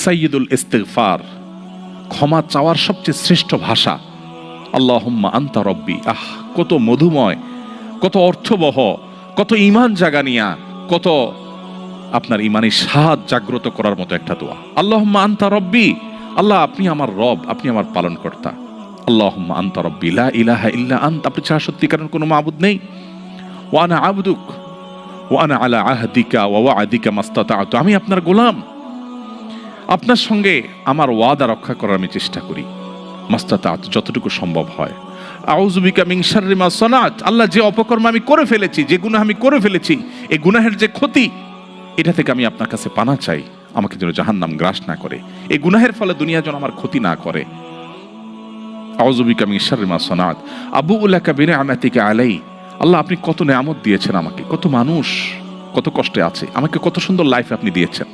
সাইয়্যিদুল ইস্তিগফার, ক্ষমা চাওয়ার সবচেয়ে শ্রেষ্ঠ ভাষা আল্লাহুম্মা আনতা রব্বি। কত মধুময়, কত অর্থবহ, কত ঈমান জাগানিয়া, কত আপনার ঈমানি স্বাদ জাগ্রত করার মতো একটা দোয়া। আল্লাহুম্মা আনতা রব্বি, আল্লাহ আপনি আমার রব, আপনি আমার পালনকর্তা। আল্লাহুম্মা আনতা রব্বি লা ইলাহা ইল্লা আনতা, আপনি ছাড়া সত্যিকারের কোনো মাবুদ নেই। ওয়া আনা আবদুক ওয়া আনা আলা আহদিকা ওয়া ওয়া'দিকা মাস্তাতা'তু, আমি আপনার গোলাম, আপনার সঙ্গে আমার ওয়াদা রক্ষা করার আমি চেষ্টা করি, মাস্তাতা'তু, যতটুকু সম্ভব হয়। আউযু বিকা মিন শাররি মা সানাত, আল্লাহ যে অপকর্ম আমি করে ফেলেছি, যে গুনাহ আমি করে ফেলেছি, এই গুনাহের যে ক্ষতি, এটা থেকে আমি আপনার কাছে পানা চাই, আমাকে যেন জাহান্নাম গ্রাস না করে, এই গুনাহের ফলে দুনিয়া যেন আমার ক্ষতি না করে। আউযু বিকা মিন শাররি মা সানাত আবুউ লাকা বিনি'মাতিকা আলাই, আল্লাহ আপনি কত নেয়ামত দিয়েছেন আমাকে, কত মানুষ কত কষ্টে আছে, আমাকে কত সুন্দর লাইফ আপনি দিয়েছেন।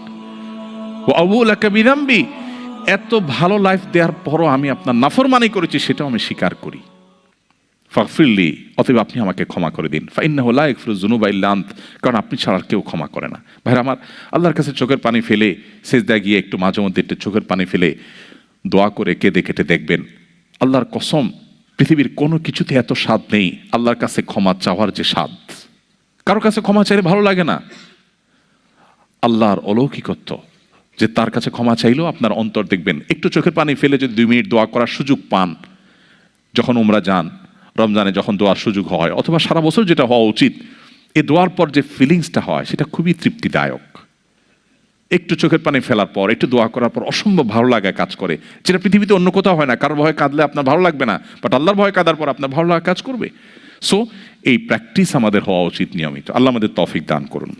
ওয়া আবুউ লাকা বিযামবি, এত ভালো লাইফ দেওয়ার পরও আমি আপনার নাফরমানি করেছি, সেটাও আমি স্বীকার করি। ফাগফিরলি, অতএব আপনি আমাকে ক্ষমা করে দিন। ফাইন্নাহু লা ইয়াগফিরুয যুনুবা ইল্লা আনত, কারণ আপনি ছাড়া আর কেউ ক্ষমা করে না। ভাইরা আমার, আল্লাহর কাছে চোখের পানি ফেলে সিজদায় গিয়ে একটু মাঝে মধ্যে একটু চোখের পানি ফেলে দোয়া করে কেঁদে কেটে দেখবেন, আল্লাহর কসম পৃথিবীর কোনো কিছুতে এত স্বাদ নেই আল্লাহর কাছে ক্ষমা চাওয়ার যে স্বাদ। কারো কাছে ক্ষমা চাইলে ভালো লাগে না। আল্লাহর অলৌকিকত্ব যে তার কাছে ক্ষমা চাইলেও আপনার অন্তর দেখবেন, একটু চোখের পানি ফেলে যদি 2 মিনিট দোয়া করার সুযোগ পান, যখন উমরা যান, রমজানে যখন দোয়ার সুযোগ হয়, অথবা সারা বছর যেটা হওয়া উচিত, এই দোয়ার পর যে ফিলিংসটা হয় সেটা খুবই তৃপ্তিদায়ক। একটু চোখের পানি ফেলার পর, একটু দোয়া করার পর অসম্ভব ভালো লাগা কাজ করে, যেটা পৃথিবীতে অন্য কোথাও হয় না। কারোর ভয়ে কাঁদলে আপনার ভালো লাগবে না, বাট আল্লাহর ভয়ে কাঁদার পর আপনার ভালো লাগা কাজ করবে। সো এই প্র্যাকটিস আমাদের হওয়া উচিত নিয়মিত। আল্লাহ আমাদের তৌফিক দান করুন।